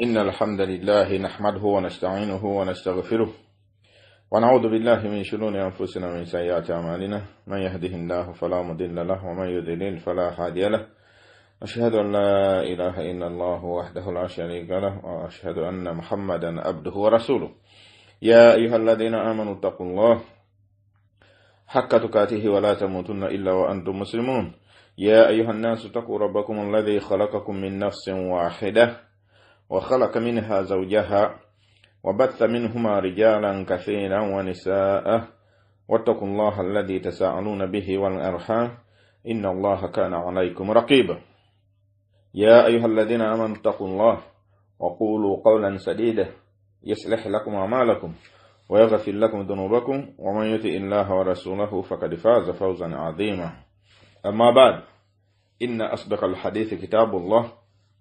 إن الحمد لله نحمده ونستعينه ونستغفره ونعوذ بالله من شرور أنفسنا ومن سيئات أعمالنا من يهده الله فلا مضل له ومن يضلل فلا هادي له أشهد أن لا إله إلا الله وحده لا شريك له وأشهد أن محمدا عبده ورسوله يا أيها الذين آمنوا اتقوا الله حق تقاته ولا تموتن إلا وأنتم مسلمون يا أيها الناس اتقوا ربكم الذي خلقكم من نفس واحدة وخلق منها زوجها وبث منهما رجالا كثيرا ونساء واتقوا الله الذي تساءلون به والأرحام إن الله كان عليكم رقيبا يا أيها الذين آمنوا اتقوا الله وقولوا قولا سديدا يصلح لكم أعمالكم ويغفر لكم ذنوبكم ومن يطع الله ورسوله فقد فاز فوزا عظيما أما بعد إن أصدق الحديث كتاب الله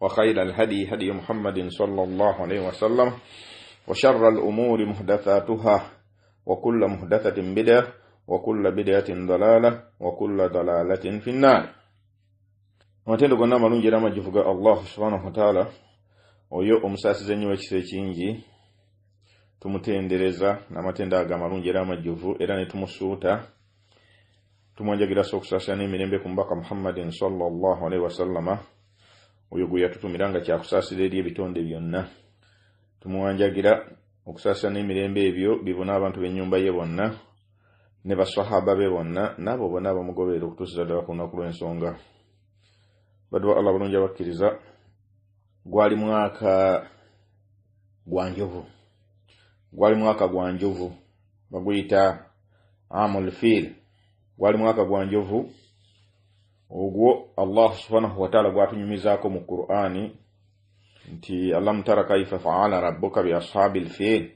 وخير الهدي هدي محمد صلى الله عليه وسلم وشر الأمور محدثاتها وكل محدثة بدعة وكل بدعة ضلالة وكل ضلالة في النار. Matendo gonna malungi era majivuga Allah subhanahu wa ta'ala oyo omusasize nnyo ekise kingi tumutendereza n'amatenda aga malungi era majivu era ne tumusuuta tumwanjagira sokusasa n'emirembe ku mbaka Muhammadin sallallahu alaihi wasallama oyo gwe yatutumiranga kyakusasira eri ebitonde byonna tumwanjagira okusasa n'emirembe ebyo bibona abantu b'ennyumba ye bonna ne basahaba be bonna nabo bonna abamugoberera okutuusiza ddala ku lunaku lw'ensonga. Badwa Allah bulungi abakkiriza gwali mwaka gwa njovu baguyita amul fil gwali mwaka gwa njovu ogwo Allah subhanahu wa ta'ala gwatunyumizaako mu Qur'ani nti alam tara kayfa fa'ala rabbuka bi ashabil fil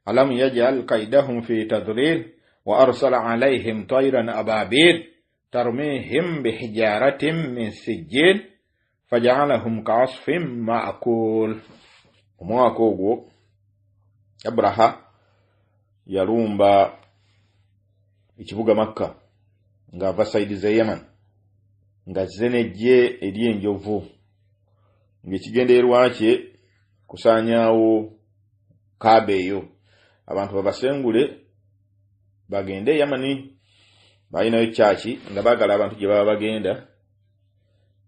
alam yaj'al kaydahum fi tadlil wa arsala alayhim tayran ababil tarmihim bihijaratin min sijjil faj'alahum ka'asfin ma'kul. Omwaka ogwo Abraha yalumba ekibuga Makka ng'ava saidi za Yemen nga zenejje eri enjovu ng'ekigendeerwa kye kusaanyaawo Kaaba eyo abantu babasengule bagende Yamani balinayo kyaki nga baagala abantu gye baba bagenda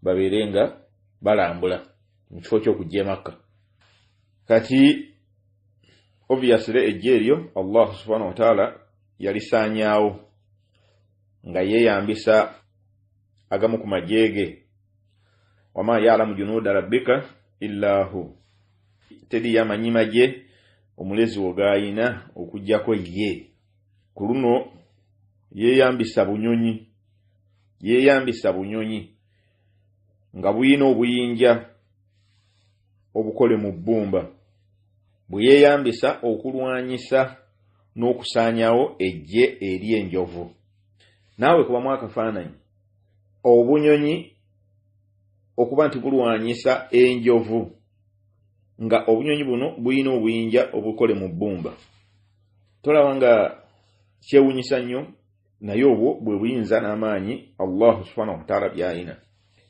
babeere nga balambula mu kifo ky'okujja Makka. Kati obviously ejje eryo Allah subhanahu wa ta'ala yalisaanyaawo nga yeeyambisa agamu ku majeege wama ya'lamu junuuda rabbika illa hu teri yamanyi maje omulezi wogayina okujjako ye ku luno yeeyambisa bunyonyi nga buyina obuyinja obukole mu bbumba bwe yeeyambisa okulwanyisa n'okusaanyawo ejje eri enjovu. Naawe kubamu akafaananyi obunyonyi okuba nti bulwanyisa enjovu nga obunyonyi buno buyina obuyinja obukole mu bbumba tolaba nga kyewunyisa nnyo naye obwo bwe buyinza n'amaanyi Allah subhanahu wa ta'ala by'alina.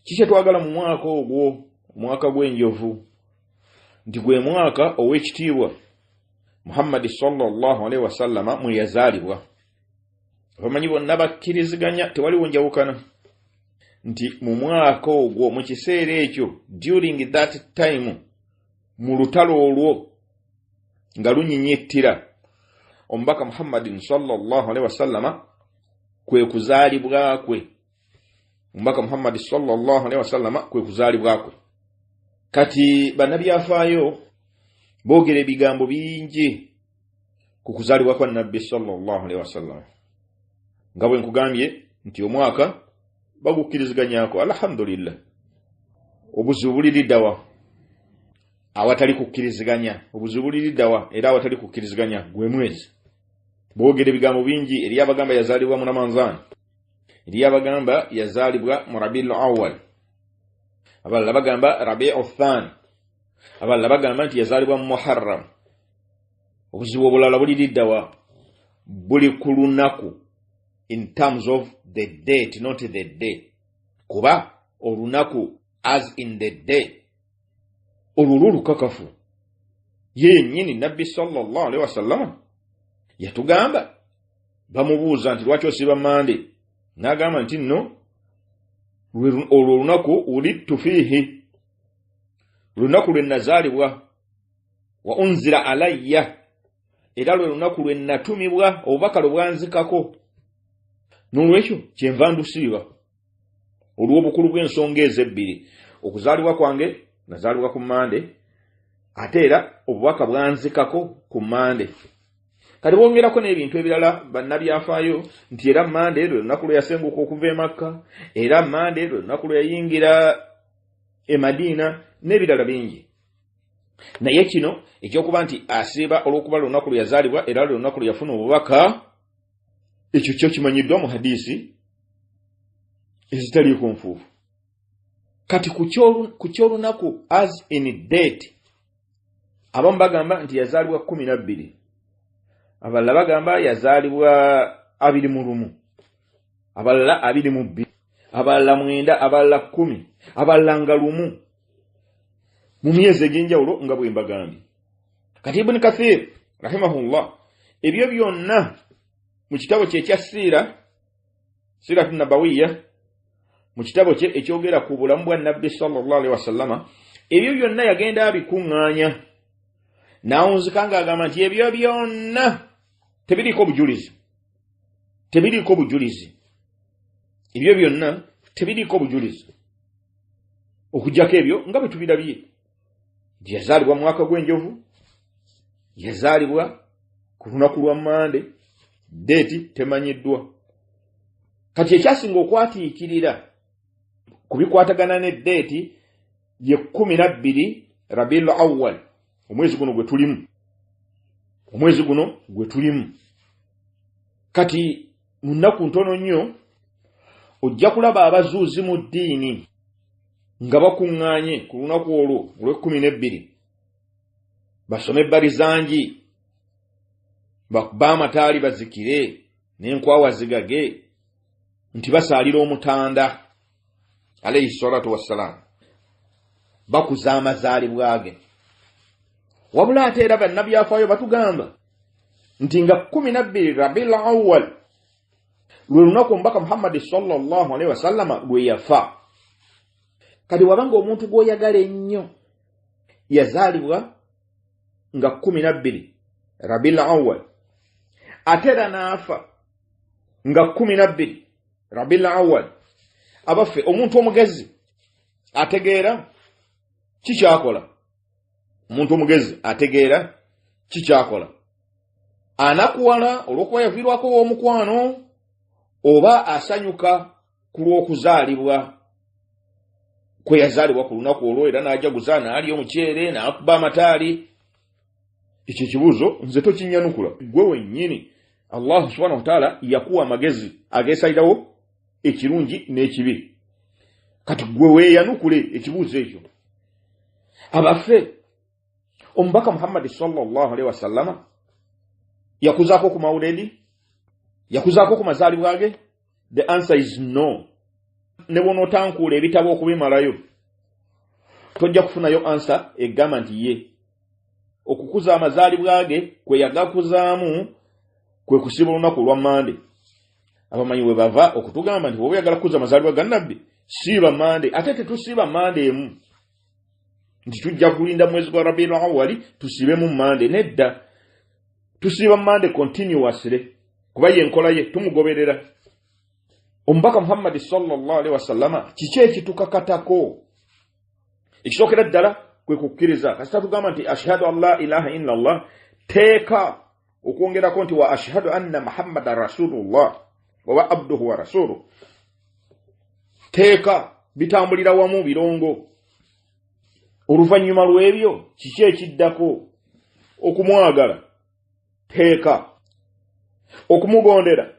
Kiki twagala mu mwaka ogwo omwaka gw'enjovu nti gwe mwaka ow'ekitiibwa Muhammad sallallahu alaihi wasallama mwe yazaalibwa. Abamanyi bonna bakkiriziganya tewaliwo njawukana nti mu mwaka ogwo mu kiseera ekyo during that time mu lutalo olwo nga lunyinyettira omubaka Muhammadin sallallahu alaihi wasallama kwe kuzaalibwa kwe. Omubaka Muhammad sallallahu alaihi wasallama kwe kuzaalibwa kwe. Kati bannabyafaayo boogera ebigambo bingi ku kuzaalibwa kwa Nabbi sallallahu alaihi wasallama nga bwe nkugambye nti omwaka bagukkiriziganyako alhamdulillah. Obuzibu buliriddawa awatali kukkiriziganya, obuzibu buliriddawa era awatali kukkiriziganya gwe mwezi. Boogera ebigambo bingi eri abagamba yazaalibwa mu Ramadhan, eri abagamba yazaalibwa mu Rabiul Awwal, abalala bagamba Rabi'u Thani, abalala bagamba nti yazaalibwa mu Muharram. Obuzibu obulala buliriddawa buli ku lunaku in terms of the date, not the day. Kuba olunaku as in the day olululu kakafu yennyini nabbi sallallahu alaihi wasallam yatugamba bamubuuza nti lwaki osiba mande n'agamba nti nno olwo olunaku ulidtu fiihi lunaku lwe nazaalibwa wa unzira alayya era lwe lunaku lwe natumibwa obubaka lwe bwanzikako n'olwekyo kyenva ndusiiba olw'obukulu bw'ensonga ezebbiri okuzaalibwa kwange nazaalibwa ku mande ate era obubaka bwanzikako ku mande kati bongerako n'ebintu ebirala bannabyafaayo nti era mande lwe lunaku lwe yasenguka okuva e Makka era mande lwe lunaku lwe yayingira e Madiina n'ebirala bingi naye kino ekyokuba nti asiiba olw'okuba lunaku lwe yazaalibwa era lwe lunaku lwe yafuna obubaka ekyo kyo kimanyiddwa mu hadisi ezitaliiko nfuufu kati ku kyolunaku as in date abamu bagamba nti yazaalibwa 12 abalala bagamba yazaalibwa 21 abalala 22 abalala 9 abalala 10 abalala nga 1 mu myezi egy'enjawulo nga bwe mbagambye kati Ibn Kathir rahimahullah ebyo byonna mu kitabo kye ekya Siratun Nabawiyya mu kitabo kye ekyogera ku bulamu bwa Nabbi sallallahu alaihi wasallama ebyo byonna yagenda abikuŋŋaanya n'awunzika ng'agamba nti ebyo byonna tebiriiko bujulizi ebyo byonna tebiriiko bujulizi okujjako ebyo nga bwe tubirabye nti yazaalibwa mu mwaka gw'enjovu yazaalibwa ku lunaku lwa mande deeti temanyiddwa kati ekyasinga okwatiikirira kubikwatagana ne deeti ye 12 Rabiul Awwal omwezi guno gwe tulimu kati mu nnaku ntono nnyo ojja kulaba abazuuzi mu ddiini nga bakuŋŋaanye ku lunaku olwo olw'12 basome ebbali zangi bakuba amataali bazikire n'enkwawa zigage nti basaalira omutanda alayhi salatu wassalamu bakuza amazaalibwa ge wabula ate era bannabyafaayo batugamba nti nga 12 Rabiul Awwal lwe lunaku omubaka Muhammad sallallahu alaihi wasallama lwe yafa kati wabanga omuntu gw'oyagala ennyo yazaalibwa nga 12 Rabiul Awwal ate era n'afa nga 12 Rabiul Awwal abaffe omuntu omugezi ategeera kikyakola anakuwala olw'okuba yaviirwako w'omukwano oba asanyuka ku lw'okuzaalibwa kwe yazaalibwa ku lunaku olwo era n'ajaguza n'alya omuceere n'akuba amataali ekyo ekibuuzo nze tokinnyanukula gwe wennyini Allah subhanahu wa ta'ala yakuwa amagezi ageesalirawo ekirungi n'ekibi kati gwe weeyanukule ekibuuzo ekyo abaffe omubaka Muhammad sallallahu alaihi wasallama yakuzaako ku mawuledi yakuzaako ku mazaalibwa ge the answer is no ne bw'onootankuula ebitabo okubimalayo tojja kufunayo answer egamba nti ye okukuza amazaalibwa ge kwe yagakuzaamu kwe kusiba olunaku olwa mande abamanyi bwe bava okutugamba nti bw'oba oyagala kukuza amazaalibwa ga Nabbi siiba mande ate tetusiiba mande emu nti tujja kulinda mwezi gwa Rabiul Awwal tusibemu mande nedda tusiiba mande continuously kuba yenkola ye tumugoberera omubaka Muhammad sallallahu alaihi wasallama kiki ekitukakatako ekisookera ddala kwe kukkiriza kasita tugamba nti ashhadu an la ilaha illa Allah teeka okwongerako nti wa ashhadu anna Muhammadan rasulullah oba abduhu wa rasuluhu teeka bitambulira wamu birongo oluvannyuma lw'ebyo kiki ekiddako okumwagala teeka okumugondera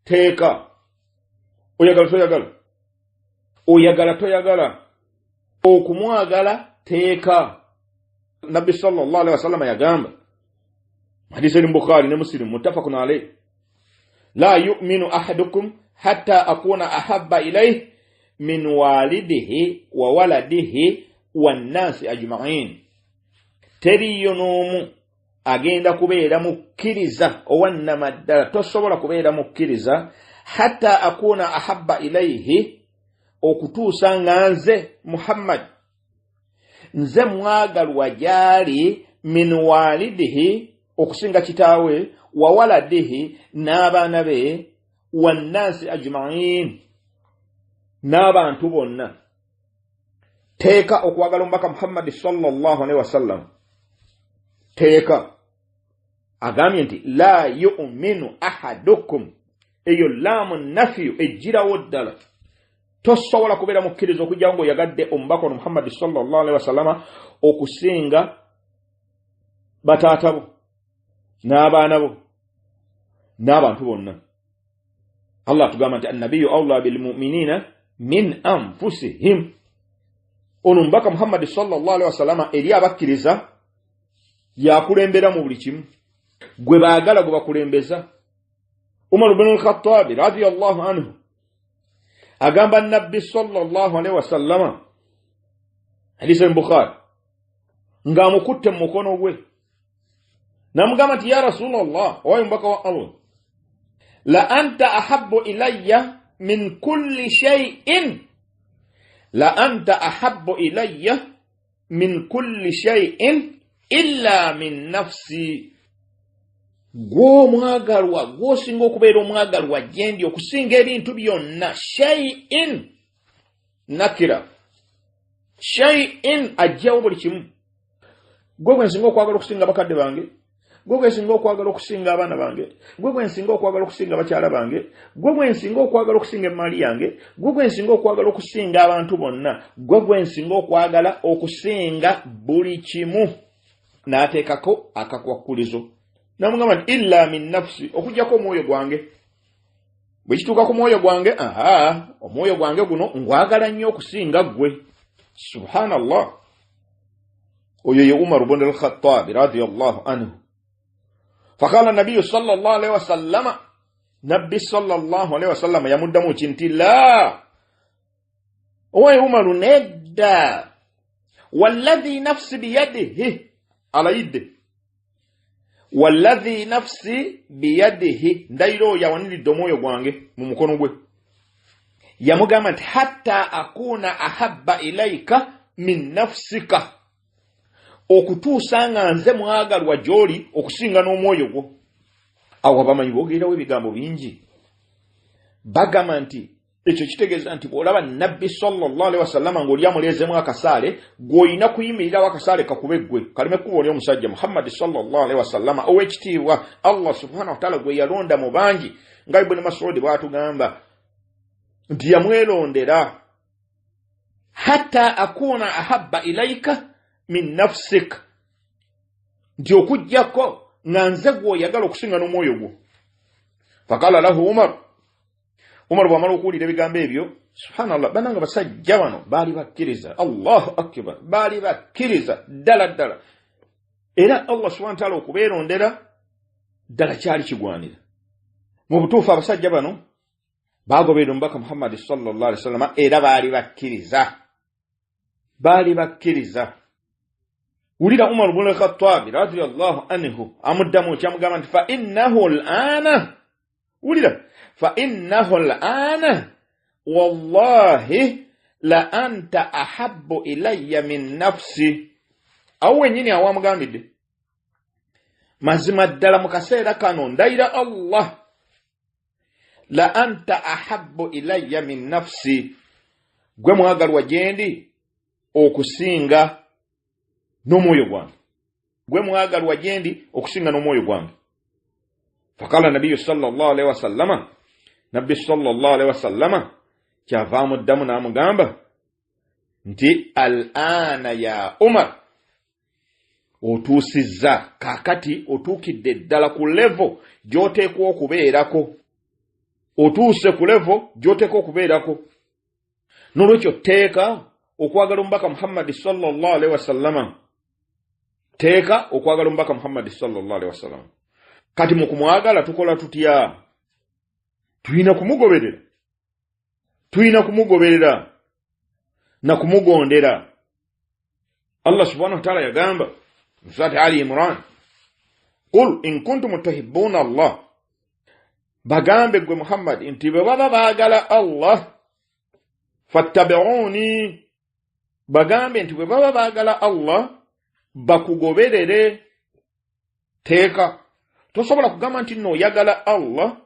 teeka oyagala toyagala okumwagala teeka Nabbi sallallahu alaihi wasallam yagamba hadisi ya Bukhari ne Muslim muttafaqun alayh la yu'minu ahadukum hatta akuna ahabba ilayhi min walidihi wa waladihi wannasi ajma'in teriyo n'omu agenda kubeera mukkiriza owannama ddala tosobola kubeera mukkiriza hatta akuna ahabba ilayhi okutuusa nga nze Muhammad nze mwagalwa gyali min walidihi okusinga kitaawe wa waladihi n'abaana be wannasi ajma'in n'abantu bonna. Teeka okwagala omubaka Muhammad sallallahu alaihi wasallam teeka agambye nti la yu'minu ahadukum eyo laamu nafiyu ejjirawo ddala tosobola kubeera mukkiriza okujjawo ng'oyagadde omubaka ono Muhammad sallallahu alaihi wasallama okusinga bataata bo n'abaana bo n'abantu bonna. Allah tugamba nti annabiyyu awla bil mu'minina min anfusihim ono mbaka Muhammad sallallahu alaihi wasallama eri abakkiriza yakulembera mu buli kimu gwe baagala gwe bakulembeza. Umar ibn al-Khattab radiyallahu anhu agamba nabbi sallallahu alaihi wasallama hadith al-Bukhari ng'amukutte mu mukono gwe namugamba nti ya Rasulullah owaye mbaka wa Allah la anta ahabbu ilayya min kulli shay'in la anta ahabbu ilayya min kulli shay'in illa min nafsi gw'omwagalwa gw'osinga okubeera omwagalwa gyendi okusinga ebintu byonna. Shay'in nakira shay'in ajjawo buli kimu. Gwe gwensinga okwagala okusinga bakadde bange, gwe gwensinga okwagala okusinga abaana bange, gwe gwensinga okwagala okusinga bakyala bange, gwe gwensinga okwagala okusinga emmali yange, gwe gwensinga okwagala okusinga abantu bonna, gwe gwensinga okwagala okusinga buli kimu. N'ateekako akakwakulizo namugamba nti illa min nafsi okujjako omwoyo gwange. Bwe kituuka ku mwoyo gwange omwoyo gwange guno ngwagala nnyo okusinga ggwe. Subhanallah. Oyo ye Umar ibn al-Khattab radiyallahu anhu. Faqala nabiyyu sallallahu alaihi wasallama nabbi sallallahu alaihi wasallama yamuddamu nti la owaye Umaru nedda walladhi nafsi biyadihi alayidde walladhi nafsi biyadihi ndayiro yawaniridde omwoyo gwange mu mukono gwe. Yamugamba nti hatta akuna ahabba ilayka min nafsika okutuusa nga nze mwagalwa gy'oli okusinga n'omwoyo gwo. Awo abamanyi boogerawo ebigambo bingi bagamba nti ekyo kitegeeza nti bw'olaba nabbi sallallahu alaihi wasallama ng'oli amuleezemu akasaale gw'olina kuyimirirawo akasaale kakube ggwe kaleme kuba oli omusajja Muhammad sallallahu alaihi wasallama ow'ekitiibwa Allah subhanahu wa ta'ala gwe yalonda mu bangi nga Ibn Mas'ud bw'atugamba nti yamwelondera hatta akuna ahabba ilayka min nafsik nti okujjako nga nze gw'oyagala okusinga n'omwoyo gwo. Faqala lahu Umar bw'amala okuwulira ebigambo ebyo subhanallah bananga basajja bano baali bakkiriza. Allahu akbar. Baali bakkiriza ddala ddala era Allah subhanahu wa ta'ala okubeerondera ddala kyali kigwanira. Mu butuufu abasajja bano baagoberera omubaka Muhammad sallallahu alaihi wasallam era baali bakkiriza. Wulira Umar ibn al-Khattab radiyallahu anhu amuddamu kyamugamba nti fa innahu al-ana wulira fa innahu al-ana wallahi la anta ahabbu ilayya min nafsi. Awo wenyini awamugambidde mazima ddala mu kaseera kano ndayira Allah la anta ahabbu ilayya min nafsi gwe mwagalwa gyendi okusinga n'omwoyo gwange. Gwe mwagalwa gyendi okusinga n'omwoyo gwange. Faqala nabiyyu sallallahu alaihi wasallama nabbi sallallahu alaihi wasallama kyavaamu ddamu n'amugamba nti al-ana ya Umar otuusizza kaakati otuukidde ddala ku levo gy'oteekwa okubeerako. Otuuse ku levo gy'oteekwa okubeerako. N'olwekyo teeka okwagala omubaka Muhammad sallallahu alaihi wasallama. Teeka okwagala omubaka Muhammad sallallahu alaihi wasallama. Kati mu kumwagala tukola tutya? Tulina kumugoberera na kumugondera. Allah subhanahu wa ta'ala yagamba Surah Ali Imran qul in kuntum tuhibbuna Allah bagambe gwe Muhammad nti baba baagala Allah fattabi'uni bagambe nti baba baagala Allah bakugoberere teeka tosobola kugamba nti no yagala Allah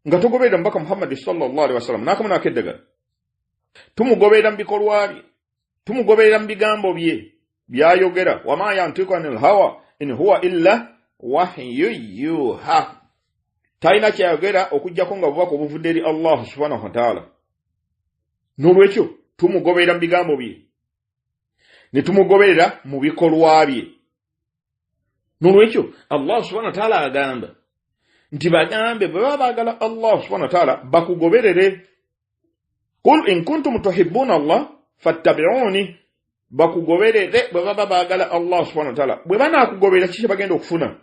nga togoberera mbaka Muhammad sallallahu alaihi wasallam nakamuna akeddagala tumugoberera mbikolwa bye tumugoberera mbigambo bye byayogera wama yantiku anil hawa in huwa illa wahyu yuha taina kyayogera okujjako nga bubaka obuvudde eri Allah subhanahu wa ta'ala nolwekyo tumugoberera mbigambo bye ne tumugoberera mu bikolwa bye nolwekyo Allah subhanahu wa ta'ala agamba nti bagambe bwe baagala Allah subhanahu wa ta'ala bakugoberere qul in kuntum tuhibbuna Allah fattabi'uni bakugoberere bwe baba baagala Allah subhanahu wa ta'ala bwe banakugoberera kiki bagenda okufuna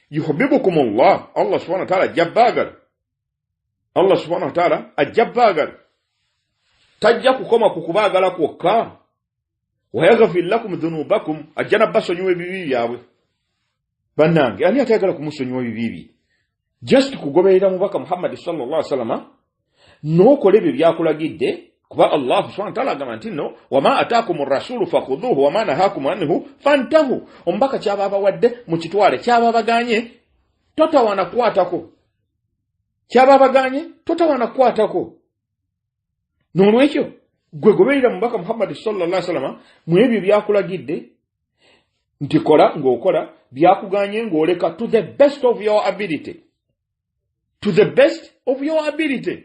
yuhibbukumullah Allah subhanahu wa ta'ala jabbaagala Allah subhanahu wa ta'ala ajabbaagala tajja kukoma kukubaagala kwokka wa yaghfir lakum dhunubakum ajana basonyiwe ebibi byabwe bannange ani atayagala kumusonyiwa ebibi bye just kugoberera mubaka Muhammad sallallahu alaihi wasallam nokola ebyo byakulagidde kuba Allah subhanahu wa ta'ala agamba nti no wama ataakumur rasulu fakhudhuhu wama nahakum anhu fantahu ombaka kyababa wadde mu kitwale kyababa ganye totawana kwatako kyababa ganye totawana kwatako nolwekyo gwe goberera mubaka Muhammad sallallahu alaihi wasallam mu ebyo byakulagidde nti kola ng'okola byakuganye ng'oleka to the best of your ability to the best of your ability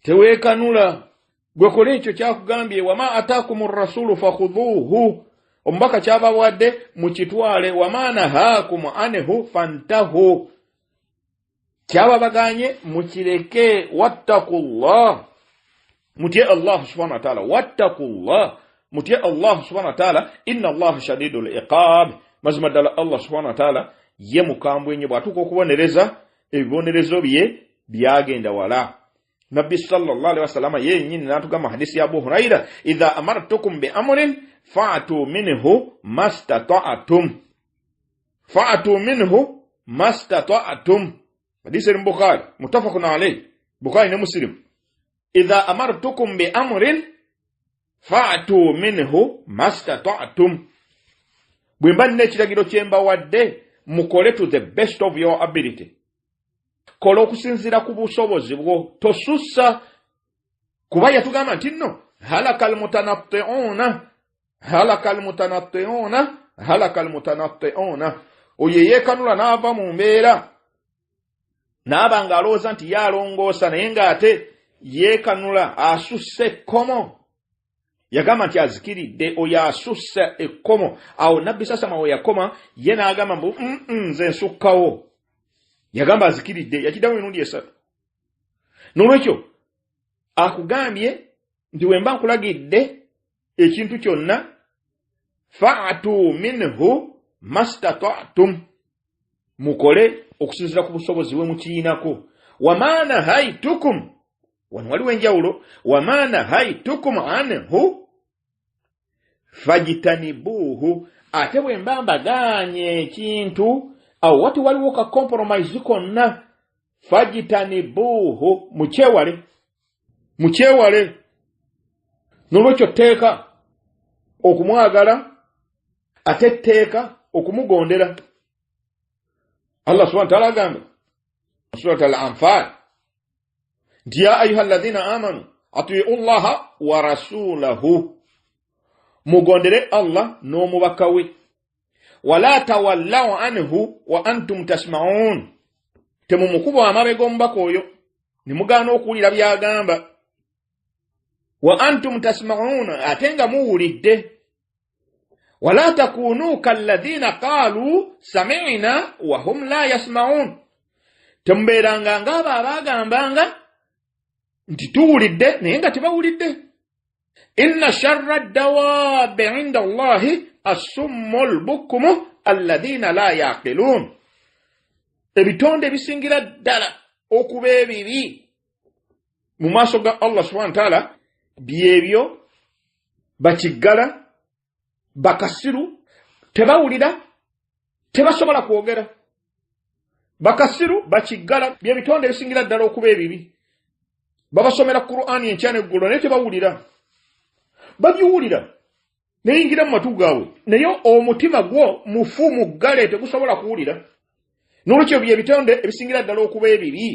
tewekanula gwe kola ekyo kyakugambye wama ataakumur rasulu fakhudhuhu ombaka kyabawadde mu kitwale wama nahakum anhu fantahu kyababaganye mukireke wattaqullah mutye Allah subhanahu wa ta'ala wattaqullah mutye Allah subhanahu wa ta'ala inna Allah shadidul iqab mazmadala Allah subhanahu wa ta'ala ye mukambwe nnyo bwatuka okubonereza ebibonerezo bye byagenda wala Nabbi sallallahu alaihi wasallam yennyini natugamba hadisi ya Abu Huraira idha amartukum bi amrin fa'tu minhu mastata'tum hadisi al-Bukhari muttafaqun alayh Bukhari na Muslim idha amartukum bi amrin fa'tu minhu mastata'tum bwemba n'ekiragiro kyemba wadde mukole to the best of your ability kola okusinzira ku busobozi bwo tosussa kuba yatugamba nti nno halakal mutanatti'una oyo yeekanula n'ava mu mbeera n'aba ng'alowooza nti yalongoosa naye ng'ate yeekanula asusse ekkomo yagamba nti azikiridde oyo asusse ekkomo awo nabbi sasama we yakoma ye n'agamba mbu nze nsukkawo yagamba azikiridde yakiddamu emirundi esatu nolwekyo akugambye nti wemba nkulagidde ekintu kyonna fa'tu minhu mastata'tum mukole okusinzira ku busobozi bwe mukiinako wama nahaitukum wano waliwo enjawulo wama nahaitukum anhu fajitanibuhu ate bwemba mbaganye ekintu awo wati waliwo ka compromise konna fajitanibuhu mukyewale nolwekyo tteeka okumwagala ate tteeka okumugondera Allah subhanahu wa ta'ala agamba Surat al-Anfal nti ya ayuha alladhina amanu atii'u Allaha wa rasulahu mugondere Allah n'omubaka we wala tawallaw anhu wa antum tasma'un temumukuba amabega omubaka oyo nimugaana okuwulira byagamba wa antum tasma'un atenga muwulidde wala takunu kalladhina qalu sami'na wa hum la yasma'un tembeeranga ng'abo abagambanga nti tuwulidde naye nga tebawulidde inna sharra ad-dawabi 'inda Allahi as-summul bukmu alladhina la yaqilun ebitonde bisingira ddala okuba ebibi mu maaso ga Allah subhanahu wa ta'ala byebyo bakiggala bakasiru tebawulira tebasobola kwogera bakasiru bakiggala byebitonde bisingira ddala okuba ebibi babasomera Qur'ani enkyana eggulu naye tebawulira babiwulira neyingira mu matu gaabwe naye omutima gwo mufu muggale tegusobola kuwulira n'olwekyo byebitonde ebisingira ddala okuba ebibi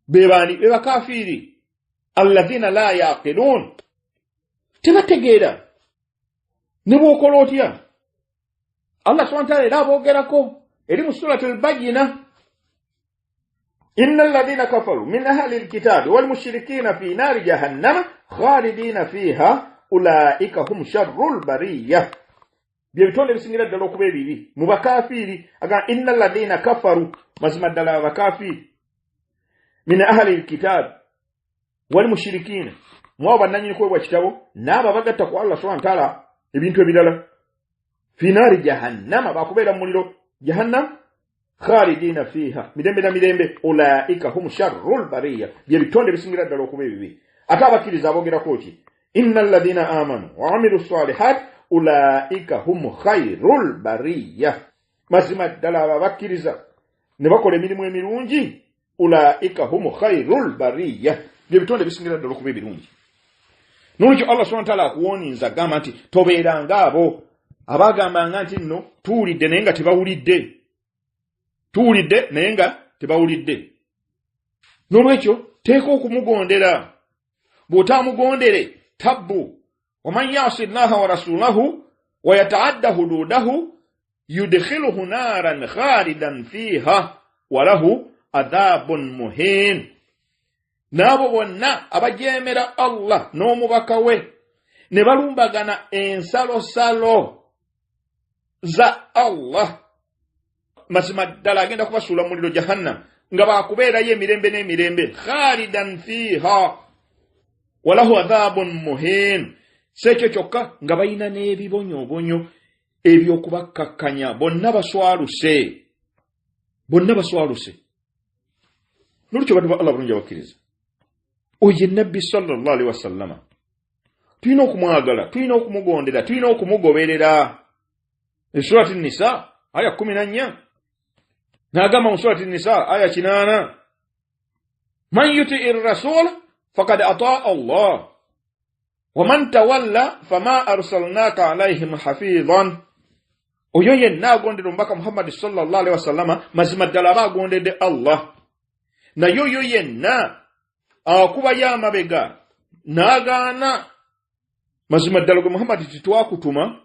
bebaani bebakafiiri alladhina la yaqilun tebategeera ne bw'okola otya Allah subhanahu wa ta'ala era aboogerako eri mu surati al-Bayyina inna alladhina kafaru min ahli al-kitabi wal mushrikina fi nari jahannama khalidina fiha ulaika hum sharrul bariyah byebitonde bisingira ddala okuba ebibi mu bakafiiri aga inna alladhina kafaru mazima ddala abakafiiri min ahli al-kitabi wal mushrikina mwabo bannanyini kwebwa kitabo n'abo abagatta ku Allah subhanahu wa ta'ala ebintu ebirala fi nari jahannama bakubeera mu muliro jahannam khalidina fiha mirembe na mirembe ulaika hum sharrul bariyah byebitonde bisingira ddala okuba ebibi ate abakkiriza abogerako ki innal ladhina amanu wa amilu salihat ulaika hum khairul bariyah mazima ddala abakkiriza ne bakola emirimu emirungi ulaika hum khairul bariyah byebitonde bisingira ddala okuba ebirungi n'olwekyo Allah subhanahu wa ta'ala akuwooninza gamba nti tobeeranga abo abagambanga nti nno tuwulidde naye nga tebawulidde tuwulidde naye nga tebawulidde n'olwekyo teeka okumugondera bw'otaamugondere tabbu waman yasi llaha wa rasulahu wa yataadda hududahu yudkhiluhu naran khalidan fiha walahu adhabun muhin n'abo bonna abajeemera Allah n'omubaka we ne balumbagana ensalosalo za Allah mazima ddala agenda kubasuula mu muliro jahannam nga baakubeerayo emirembe n'emirembe khalidan fiha walahu adhabun muhin sekyo kyokka nga balina n'ebibonyobonyo ebyokubakkakkanya bonna baswaluse n'olwekyo bantu ba Allah bulungi abakkiriza oye nabbi sallallahu alaihi wasallama tulina okumwagala tulina okumugondera tulina okumugoberera surati nisa aya 14 n'agamba mu surati nisa aya 8 man yuti'ir rasul faqad ata'a Allah wa man tawalla fama arsalnaka alaihim hafizan oyo yenna agondera omubaka Muhammad sallallahu alaihi wasallama mazima ddala aba agondedde Allah naye oyo yenna akubayo amabega n'agaana mazima ddala gwe Muhammad titwakutuma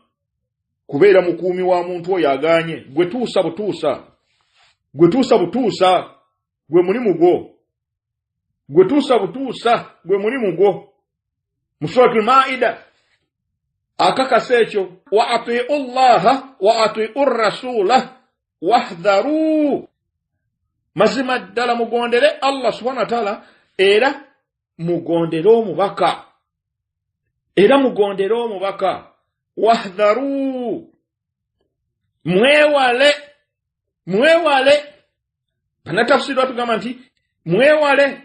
kubeera mukuumi wa muntu oyo agaanye gwe tuusa butuusa gwe mulimu gwo gwe tuusa butuusa gwe mulimu gwo mu suratul Maida akakasa ekyo wa ati'u llaha wa ati'u rasula wahdharu mazima ddala mugondere Allah subhanahu wa ta'ala era mugondere omubaka wahdharu mwewale banatafsiri batugamba nti mwewale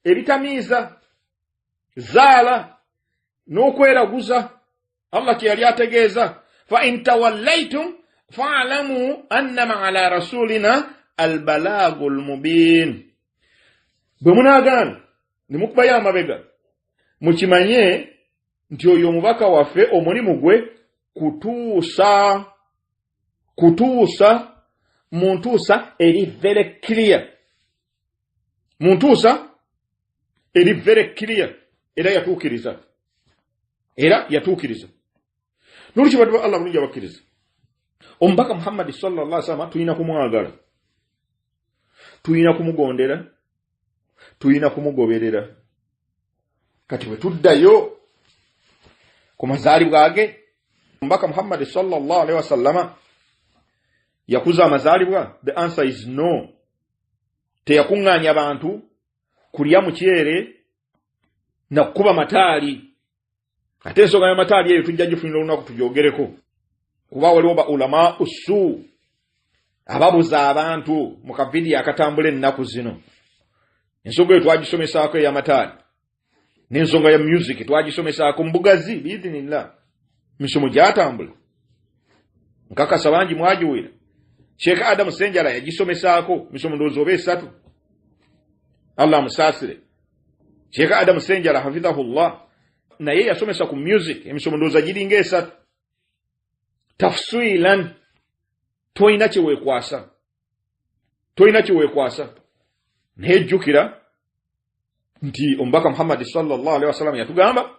ebitamiiza zaala n'okweraguza Allah kyeyali ategeeza fa in tawallaytum fa'lamu annama ala rasulina albalagul mubin bwe munaagaana ne mukubayo amabega mukimanye nti oyo omubaka waffe omulimu gwe kutuusa muntuusa eri very clear era yatuukiriza n'olwekyo bantu ba Allah bulungi abakkiriza omubaka Muhammad sallallahu alaihi wasallam tulina kumwagala tulina kumugondera tulina kumugoberera kati bwe tuddayo ku mazaalibwa ge omubaka Muhammad sallallahu alaihi wasallam yakuza amazaalibwa the answer is no teyakuŋŋaanya abantu kulya mukyere na kukuba mataali ate ensonga y'amataali eyo tujja gifunira olunaku tugyogereko kuba waliwo ba ulama usu ababuza abantu mu kavidiyo akatambula ennaku zino ensonga eyo twagisomesaako ey'amataali n'ensonga ya music twagisomesaako mu bugazi biidhinillah misomo gyatambula nkakasa bangi mwagiwera Sheikh Adam Senjala yagisomesaako misomo ndowooza oba 3 Allah musaasire Sheikh Adam Senjala hafidhahullah naye yasomesa ku music emisomo ndowooza giringa 3 tafsilan toyina kyeweekwasa nejjukira nti ombaka Muhammad sallallahu alaihi wasallam yatugamba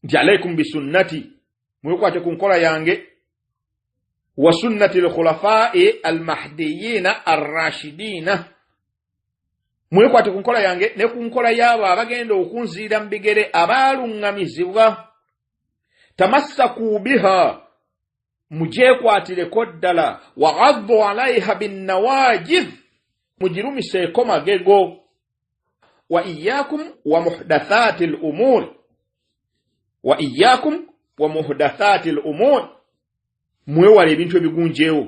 nti alaikum bisunnati mwekwate ku nkola yange wa sunnati al-khulafa'i al-mahdiyyin ar-rashidin mwekwate ku nkola yange ne ku nkola yabo abagenda okunziira mbigere abalungamizibwa tamassaku biha mujekwatire koddala wa ghaddu alaiha bin nawajid mujirumise komagego wa iyyakum wa muhdathatil umur mwewale ebintu ebigunjeewo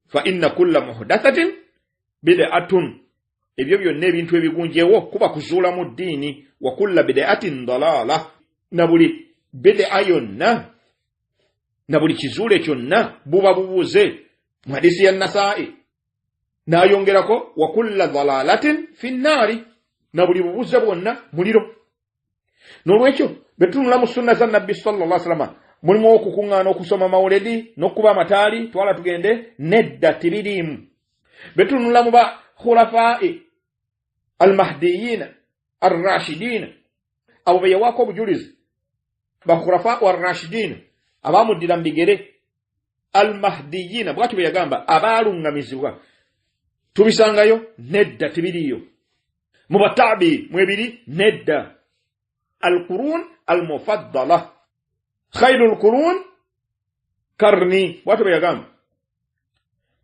fa inna kulla muhdathatin bid'atun ebyo byonna ebintu ebigunjeewo kuba kuzuula mu ddiini wa kulla bid'atin dalala na buli bid'a yonna na buli kizuule kyonna buba bubuze mu hadisi ya Nasaa'i n'ayongerako wa kulla dalalatin fi nnaari na buli bubuze bwonna muliro n'olwekyo betunula mu sunna za Nabbi sallallahu alaihi wasallam mulimu okukuŋŋaana okusoma mawulidi n'okuba amataali twala tugende nedda tibiriimu betunula mu ba khulafa'i al-mahdiyyin ar-rashidin abo be yawaako obujulizi ba khulafa'u ar-rashidin abamuddira mu bigere al-mahdiyyin bw'atyo bwe yagamba abaalungamizibwa tubisangayo nedda tibiriyo mu batabi mwebiri nedda al-qurun al-mufaddala khairul qurun karni bw'atyo bwe yagamba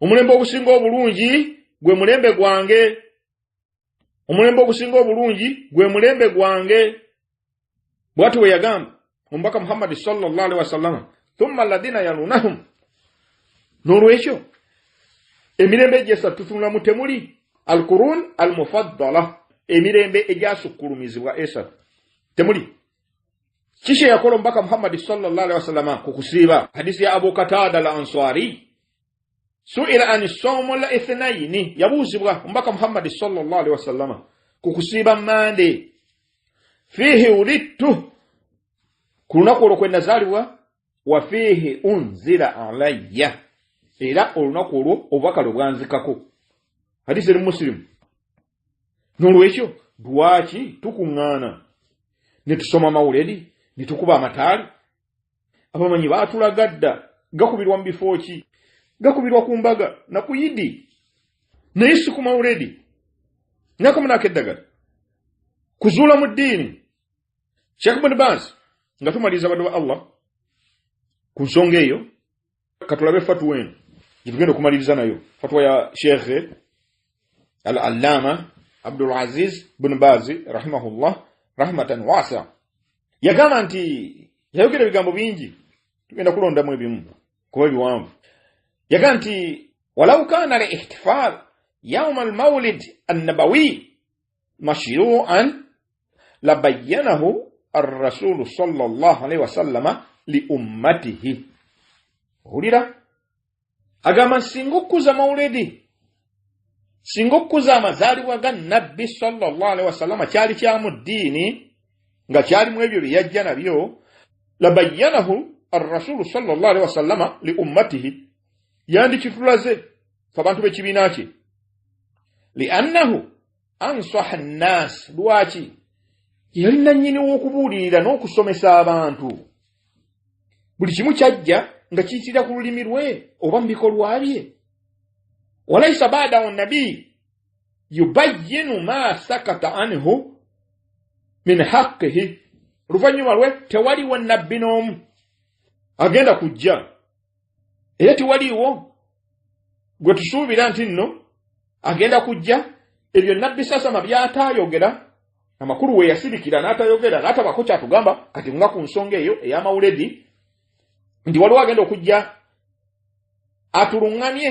omulembe ogusinga obulungi gwe mulembe gwange bw'atyo bwe yagamba ombaka Muhammad sallallahu alaihi wasallam thumma alladhina yalunahum n'olwekyo emirembe egy'esatu tunulamu temuli al-qurun al-mufaddala emirembe egyasukkulumizibwa esatu temuli kishe yakola mbaka Muhammad sallallahu alaihi wasallam kukusiiba hadisi ya Abu Qatada al-Ansari su'ila an as-sawm al-ithnayn yabuuzibwa mbaka Muhammad sallallahu alaihi wasallam kukusiiba mande fihi ulidtu kunaku olwo kwe nazaalibwa wa fihi unzila alayya era olunaku olwo obubaka lwe bwanzikako hadisi eri Muslim n'olwekyo lwaki tukuŋŋaana ne tusoma mawuledi ne tukuba amataali abamanyi baatulagadda gakubirwa mu bifo ki gakubirwa ku mbaga na ku yidi naye si ku mawuledi nakamunako eddagala kuzuula mu ddiini Sheikh Ibn Baz nga tumaliriza baddu ba Allah ku nsonga eyo katulabe fatwa eno gitugenda okumaliriza nayo fatwa ya Sheikh al-Allama Abdul Aziz Ibn Baz rahimahullah rahmatan wasi'a yagamba nti yayogera ebigambo bingi tugenda kulondamu ebimu kuba biwanvu yagamba nti walau kana al-ihtifal yawm al-mawlid an-nabawi mashru'an labayyanahu ar-rasul sallallahu alayhi wasallam li ummatihi hulira agamba singa okuza mawulidi singa okuza amazaalibwa ga Nabbi sallallahu alayhi wasallam kyali kya mu ddiini nga kyalimu ebyo bye yajja nabyo labayyanahu ar-rasul sallallahu alayhi wasallam li ummatihi yandikitulaze abantu b'ekibiina kye li'annahu ansaha an-nas lwaki yalina nnyini w'okubuulirira n'okusomesa abantu buli kimu kyajja nga kiyitira ku lulimi lwe oba mu bikolwa bye walaysa ba'dahu an-nabi yubayyinu ma sakata anhu min haqqihi luvannyuma lwe tewaliwo nabbi n'omu agenda kujja era tewaliwo gwe tusuubira nti nno agenda kujja ebyo nabbi sasama by'ataayogera amakulu we yasirikira n'atayogera n'atabako kyatugamba kati nga ku nsonga eyo ey'amawuledi nti waliwo agenda okujja atuluŋŋamye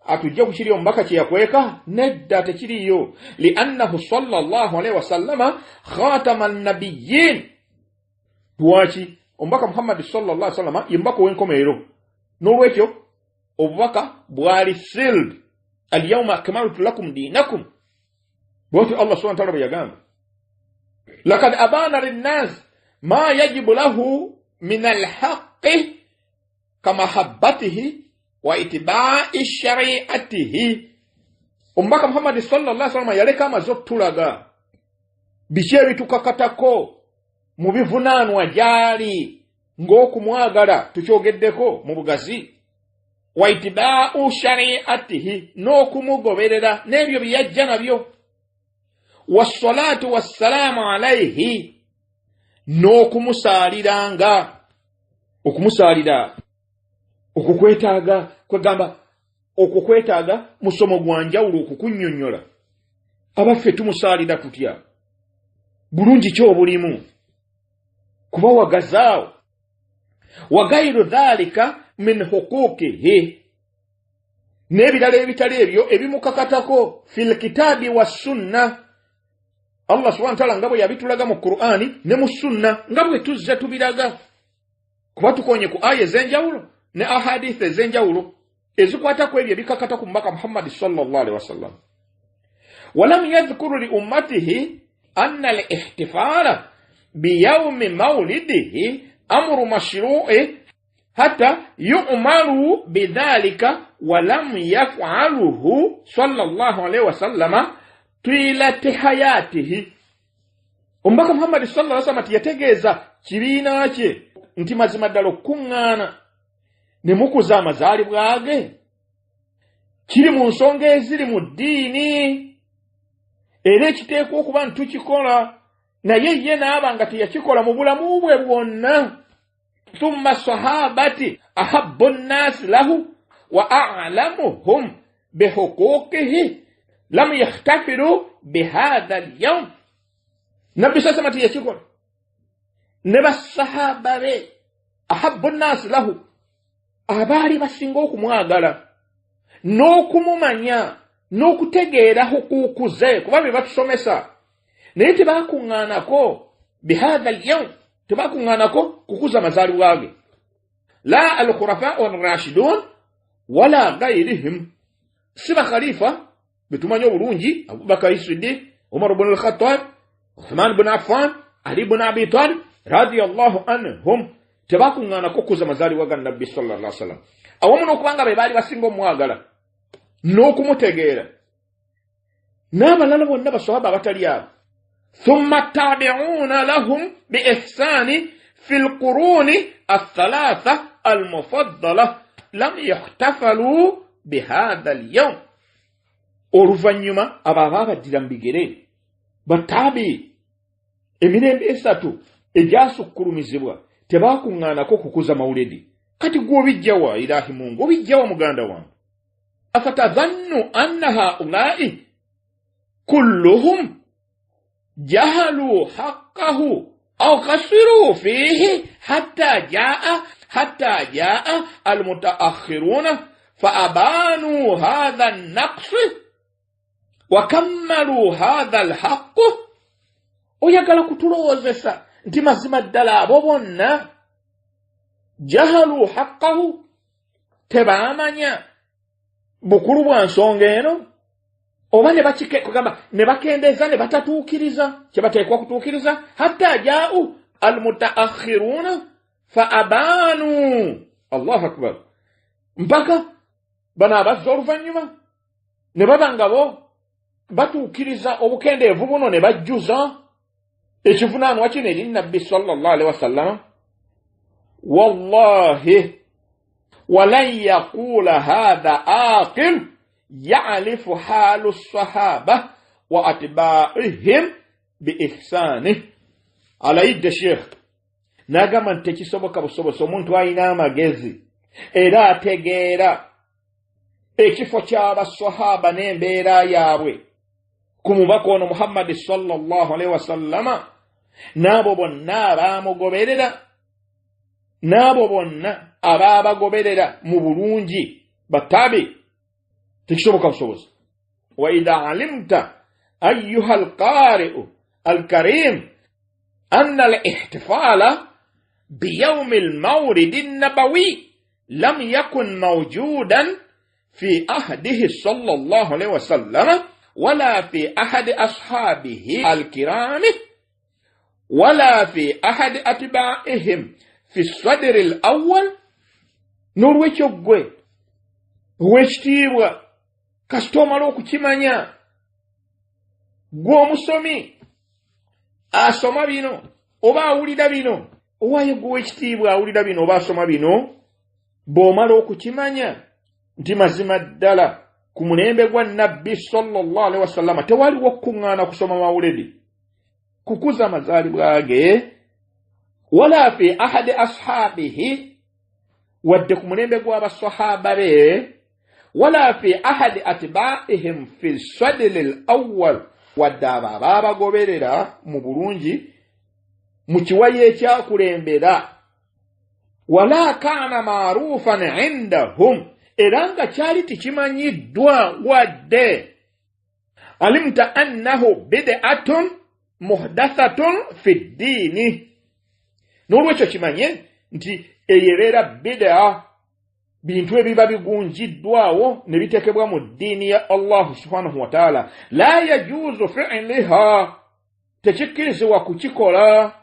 atujja ku kiri omubaka kye yakweka nedda tekiriyo liannahu sallallahu alaihi wasallama khatama an-nabiyyin lwaki omubaka Muhammad sallallahu alaihi wasallama yembaka w'enkomerero n'olwekyo obubaka bwali sealed al-yawma akmaltu lakum dinakum bwati Allah subhanahu wa ta'ala yagamba laqad abana lin-nas ma yajibu lahu min al-haqqi kama habbatihi wa itiba'i shari'atihi omubaka Muhammad sallallahu alaihi wasallam yaleka amazotulaga biki ebitukakatako mu bivunaanwa gyali ng'okumwagala tukyogeddeko mu bugazi wa itiba'u shari'atihi n'okumugoberera n'ebyo byajja nabyo wassalatu wassalamu alaihi n'okumusaaliranga okumusaalira okukwetaaga kwegamba okukwetaaga musomo gwa njawulo okukunnyonnyola abaffe tumusaalira tutya bulungi ki obulimu kuba wagazaawo wagairu dhalika min huquqihi n'ebirala ebitali ebyo ebimukakatako fil kitabi wa sunna Allah subhanahu wa ta'ala nga bwe yabitulaga mu Qur'ani ne mu sunna nga bwe tuzze tubiraga kuba tukonye ku aya ez'enjawulo ne ahadith ez'enjawulo ezikwata ku ebyo ebikakata ku mubaka Muhammad sallallahu alaihi wasallam walam yadhkuru li ummatihi anna al-ihtifala bi yawmi mawlidihi amru mashru'i hatta yu'maru bidhalika walam yaf'aluhu sallallahu alaihi wasallama twilati hayatihi omubaka Muhammad sallallahu alaihi wasallam yategeeza kibiina kye nti mazima ddala okuŋŋaana ne mukuza amazaalibwa ge kiri mu nsonga eziri mu ddiini era ekiteekwa okuba ntukikola naye ye naaba nga teyakikola mu bulamu bwe bwonna thumma sahabati ahabbu nnaasi lahu wa a'lamuhum bihuquqihi lam yakhtafiru bihadha al-yawm nabbi sasama teyakikola ne basahaba be ahabbu nnaasi lahu abaali basinga okumwagala n'okumumanya n'okutegeera hukuukuze kuba bye batusomesa naye tebakuŋŋaanako bihadha al-yawm tebakuŋŋaanako kukuza amazaalibwa ge la al-khulafa'u ar-rashidun wala gairihim si bakhalifa betumanyi obulungi Abubakar Siddiq Umar ibn al-Khattab Uthman ibn Affan Ali ibn Abi Talib radiyallahu anhum tebakuŋŋaanako kukuza amazaalibwa ga Nabbi sallallahu alaihi wasallam awamu n'okubanga be baali basinga omwagala n'okumutegeera n'abalala bonna basahaba abatali abo ثم التابعون لهم بإحسان في القرون الثلاثة المفضلة لم يحتفلوا بهذا اليوم oluvannyuma abo abaabadira mu bigere bataabi emirembe esatu egyasukkulumizibwa tebakuŋŋaanako kukuza mawulidi kati gwe obijjawa ilahi mungu obijjawa muganda wange afatadhannu anna haulai kulluhum jahalu haqqahu aw qasiru fihi hatta jaa almutaakhiruna fa abanu hadha an-naqs wa kammalu hadha al-haqq oyagala kutulowoozesa nti mazima ddala abo bonna jahalu haqqahu tebaamanya bukulu bwa nsonga eno oba ne bakikegamba ne bakendeeza ne batatuukiriza kye bateekwa kutuukiriza hatta jaau almutaakhiruna fa abaanu allahu akbar mpaka bano abazza oluvannyuma ne baba nga bo batuukiriza obukendeevu buno ne bajjuza ekivunaanwa kino eri nabbi sallallahu alaihi wasallama wallahi walan yaqula hadha aqil ya'rifu halu sahaba wa atba'ihim bi ihsani alayidde sheikh nagamba nti tekisoboka busobosi omuntu alina amagezi era ategeera ekifo ky'abasahaba n'embeera yaabwe ku mubaka ono Muhammad sallallahu alaihi wasallama n'abo bonna abaamugoberera n'abo bonna abaabagoberera mu bulungi batabi tekisoboka busobozi. Wa idha alimta ayyuha alqari'u alkarim anna al-ihtifala biyawm al-mawlid an-nabawi lam yakun mawjudan في أحده صلى الله عليه وسلم ولا في أحد أصحابه الكرام ولا في أحد أتباعهم في الصدر الأول نرويشو غوي ويشتيوا كاستومالو كتيمانيا غو مسومي asoma bino oba awulira bino owaye gwe ekitiibwa awulira bino oba asoma bino bw'omala okukimanya nti mazima ddala ku mulembe gwa nabbi sallallahu alaihi wasallam tewaliwo kuŋŋaana kusoma mawulidi kukuza amazaalibwa ge wala fi ahadi ashabihi wadde ku mulembe gw'abasahaba be wala fi ahadi atbaihim fi sadri al-awwal wadde abo abaabagoberera mu bulungi mu kiwayi ekyakulembera wala kaana maarufan indahum era nga kyali tikimanyiddwa wadde alimta annahu bid'atun muhdathatun fi ddiini n'olwekyo kimanye nti eyebeera bid'a bintu ebiba bigunjiddwawo ne bitekebwa mu ddiini ya Allah subhanahu wa ta'ala la yajuzu fi'liha tekikkirizibwa kukikola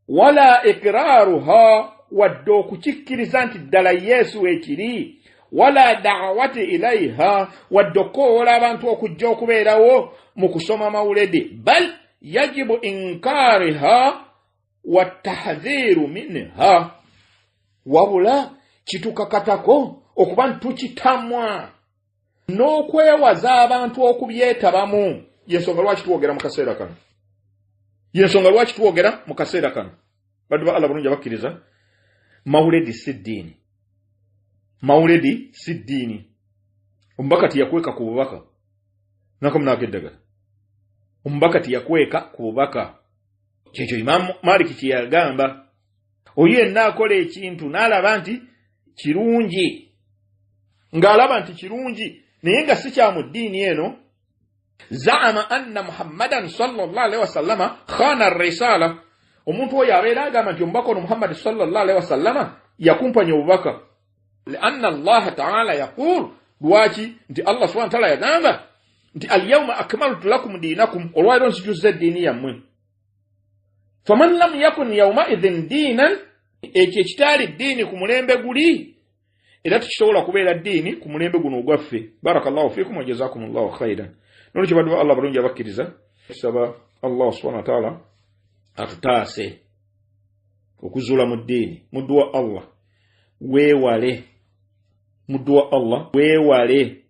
wala iqraruha wadde okukikkiriza nti ddala Yesu ekiri wala da'wati ilaiha wadde okoola abantu okujja okubeerawo mu kusoma mawulidi bal yajibu inkariha wattahdhiru minha wabula kitukakatako okuba ntukitamwa n'okwewaza abantu okubyetabamu yensonga lwaki tuwogera mu kaseera kano baddu ba Allah bulungi abakkiriza mawulidi si ddiini omubaka tiyakweka ku bubaka nakomunakeddagala omubaka tiyakweka ku bubaka kyekyo Imamu Maliki kye yagamba oyo yenna akola ekintu n'alaba nti kirungi ng'alaba nti kirungi naye nga si kya mu ddiini eno zaama anna Muhammadan sallallahu alaihi wasallama khana ar-risala omuntu oyo abeera agamba nti omubaka ono Muhammad sallallahu alaihi wasallama yakumpanya obubaka lianna Allah ta'ala yaqul lwaki nti Allah subhanahu wa ta'ala yagamba nti al-yawma akmaltu lakum dinakum olwaliro nzijuzza eddiini yammwe faman lam yakun yawma idhin dinan ekyo ekitaali ddiini ku mulembe guli era tukisobola kubeera ddiini ku mulembe guno ogwaffe. Barakallahu fikum wa jazakumullahu khairan. Nolwekyo baddu Allah balungi abakkiriza tusaba Allah subhanahu wa ta'ala atutaase okuzuula mu ddiini. Muddu wa Allah weewale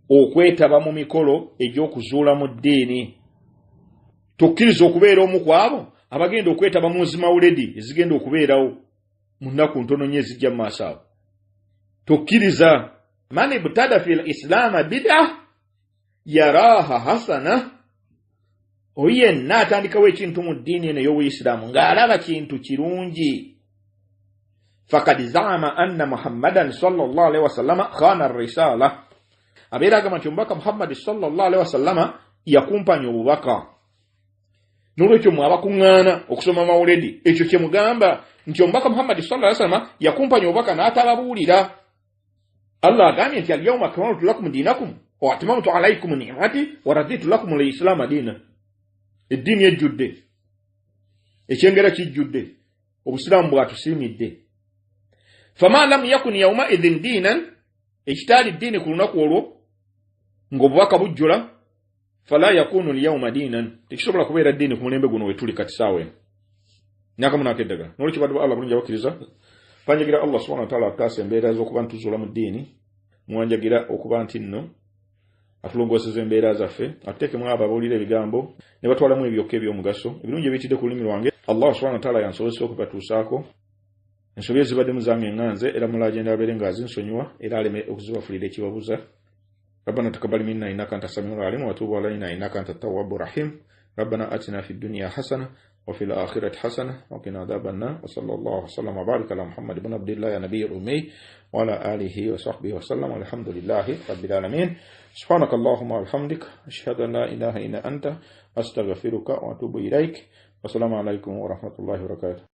okwetaba mu mikolo egy'okuzuula mu ddiini. Tokkiriza okubeera omu ku abo abagenda okwetaba mu zimawuledi ezigenda okubeerawo mu nnaku ntono nnyo ezijja mu maaso awo. Tokkiriza man ibtada fil islaama bid'a yaraaha hasana oyo yenna atandikawo ekintu mu ddiini eno ey'Obuyisiraamu ng'alaba kintu kirungi fakad zaama anna Muhammadan sallallahu alaihi wasallama khana ar-risala abeera agamba nti omubaka Muhammad sallallahu alaihi wasallama yakumpanya obubaka. N'olwekyo mwe abakuŋŋaana okusoma mawulidi ekyo kye mugamba nti omubaka Muhammad sallallahu alaihi wasallama yakumpanya obubaka n'atababuulira. Allah agambye nti al-yawma akmaltu lakum dinakum wa atmamtu alaykum ni'mati wa raditu lakum al-islaama diina. Eddiini ejjudde, ekyengera kijjudde, obusiraamu bwatusiimidde. Fama lam yakun yawma idhin diinan ekitaali ddiini ku lunaku olwo ng'obubaka bujjula fala yakunu al-yawma diinan tekisobola kubeera ddiini ku mulembe guno wetuli kati saawa eno. Nakamunakeddagala n'olwekyo baddu ba Allah bulungi abakkiriza banjagira Allah subhanahu wa ta'ala ataase embeera z'okuba ntuzuula mu ddiini mwanjagira okuba nti nno atulongooseza embeera zaffe atuteekemu abo abawulira ebigambo ne batwalamu ebyokka eby'omugaso ebirungi ebiyitidde ku lulimi lwange Allah subhanahu wa ta'ala yansobozesa okubatuusaako ensobi ezibaddemu zange enganze era mulagenda abeere ng'azinsonyiwa era aleme okuzibafulira ekibabuza. ربنا تقبل منا إنك أنت السميع العليم وتوب علينا إنك أنت التواب الرحيم. ربنا آتنا في الدنيا حسنة وفي الآخرة حسنة وقنا عذاب النار وصلى الله وسلم وبارك على محمد بن عبد الله النبي الأمي وعلى آله وصحبه وسلم والحمد لله رب العالمين. سبحانك اللهم وبحمدك أشهد أن لا إله إلا أنت أستغفرك وأتوب إليك. والسلام عليكم ورحمة الله وبركاته.